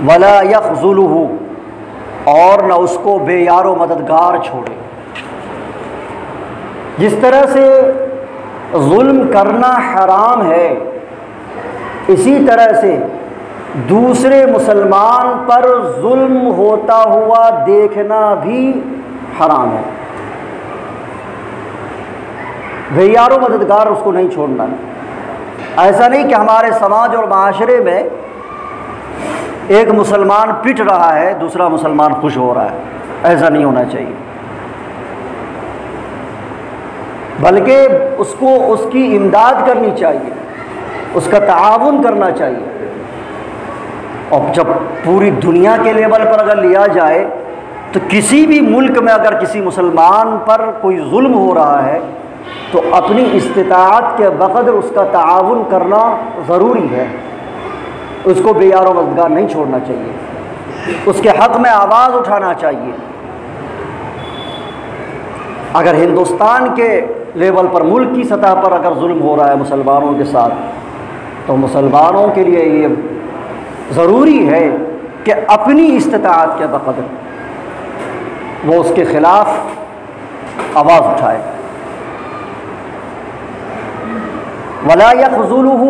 ولا یخذلہ، اور نہ اس کو بے یار و مددگار چھوڑے۔ جس طرح سے ظلم کرنا حرام ہے، اسی طرح سے دوسرے مسلمان پر ظلم ہوتا ہوا دیکھنا بھی حرام ہے۔ بے یار و مددگار اس کو نہیں چھوڑنا ہے۔ ایسا نہیں کہ ہمارے سماج اور معاشرے میں ایک مسلمان پٹ رہا ہے، دوسرا مسلمان خوش ہو رہا ہے، ایسا نہیں ہونا چاہیے، بلکہ اس کو اس کی امداد کرنی چاہیے، اس کا تعاون کرنا چاہیے۔ اور جب پوری دنیا کے لیول پر اگر لیا جائے تو کسی بھی ملک میں اگر کسی مسلمان پر کوئی ظلم ہو رہا ہے تو اپنی استطاعت کے بقدر اس کا تعاون کرنا ضروری ہے، اس کو بے یار و مددگار نہیں چھوڑنا چاہیے، اس کے حق میں آواز اٹھانا چاہیے۔ اگر ہندوستان کے لیول پر، ملک کی سطح پر اگر ظلم ہو رہا ہے مسلمانوں کے ساتھ، تو مسلمانوں کے لیے یہ ضروری ہے کہ اپنی استطاعت کے بقدر وہ اس کے خلاف آواز اٹھائے۔ ولا یخذلہ،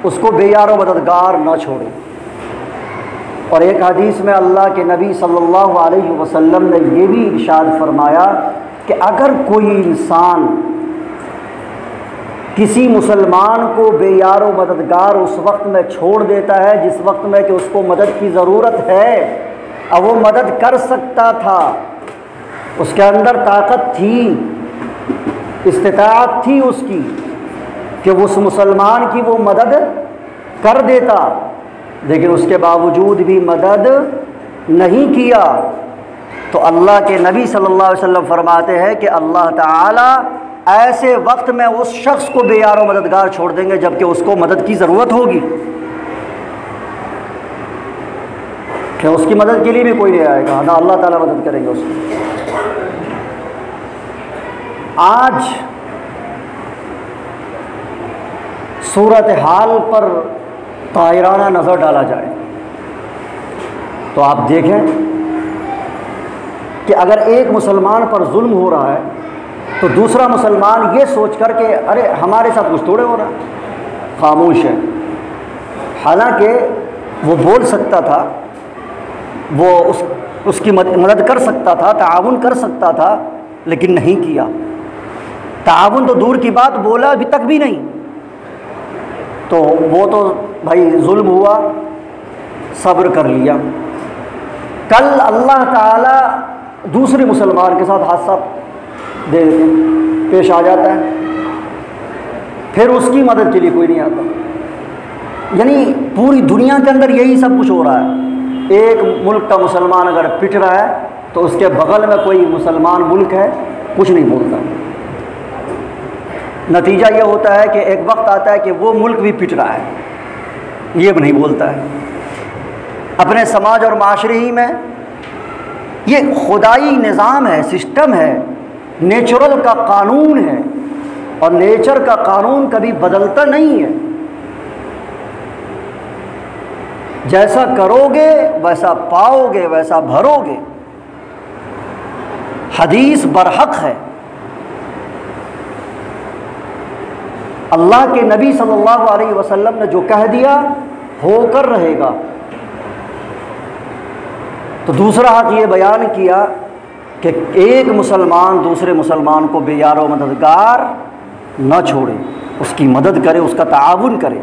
اس کو بے یار و مددگار نہ چھوڑے۔ اور ایک حدیث میں اللہ کے نبی صلی اللہ علیہ وسلم نے یہ بھی ارشاد فرمایا کہ اگر کوئی انسان کسی مسلمان کو بے یار و مددگار اس وقت میں چھوڑ دیتا ہے جس وقت میں کہ اس کو مدد کی ضرورت ہے، اور وہ مدد کر سکتا تھا، اس کے اندر طاقت تھی، استطاعت تھی اس کی کہ اس مسلمان کی وہ مدد کر دیتا، لیکن اس کے باوجود بھی مدد نہیں کیا، تو اللہ کے نبی صلی اللہ علیہ وسلم فرماتے ہیں کہ اللہ تعالیٰ ایسے وقت میں اس شخص کو بے یار و مددگار چھوڑ دیں گے جبکہ اس کو مدد کی ضرورت ہوگی، کہ اس کی مدد کے لیے بھی کوئی نہیں آئے گا، نہ اللہ تعالیٰ مدد کریں گے اس کی۔ آج صورتحال پر طاہرانہ نظر ڈالا جائے تو آپ دیکھیں کہ اگر ایک مسلمان پر ظلم ہو رہا ہے تو دوسرا مسلمان یہ سوچ کر کہ ارے ہمارے ساتھ کچھ تھوڑے ہو رہا ہے، خاموش ہے، حالانکہ وہ بول سکتا تھا، وہ اس کی مدد کر سکتا تھا، تعاون کر سکتا تھا، لیکن نہیں کیا۔ تعاون تو دور کی بات، بولا ابھی تک بھی نہیں، تو وہ تو بھائی ظلم ہوا، صبر کر لیا، کل اللہ تعالیٰ دوسرے مسلمان کے ساتھ حادثہ دے دیتے ہیں، پیش آ جاتا ہے، پھر اس کی مدد کے لیے کوئی نہیں آتا۔ یعنی پوری دنیا کے اندر یہی سب کچھ ہو رہا ہے، ایک ملک کا مسلمان اگر پٹ رہا ہے تو اس کے بغل میں کوئی مسلمان ملک ہے، کچھ نہیں بولتا۔ نتیجہ یہ ہوتا ہے کہ ایک وقت آتا ہے کہ وہ ملک بھی پٹ رہا ہے، یہ بھی نہیں بولتا ہے۔ اپنے سماج اور معاشرے ہی میں یہ خدائی نظام ہے، سسٹم ہے، نیچرل کا قانون ہے، اور نیچر کا قانون کبھی بدلتا نہیں ہے۔ جیسا کرو گے ویسا پاؤ گے، ویسا بھرو گے۔ حدیث برحق ہے، اللہ کے نبی صلی اللہ علیہ وسلم نے جو کہہ دیا ہو کر رہے گا۔ تو دوسرا حق یہ بیان کیا کہ ایک مسلمان دوسرے مسلمان کو بے یار و مددگار نہ چھوڑے، اس کی مدد کرے، اس کا تعاون کرے۔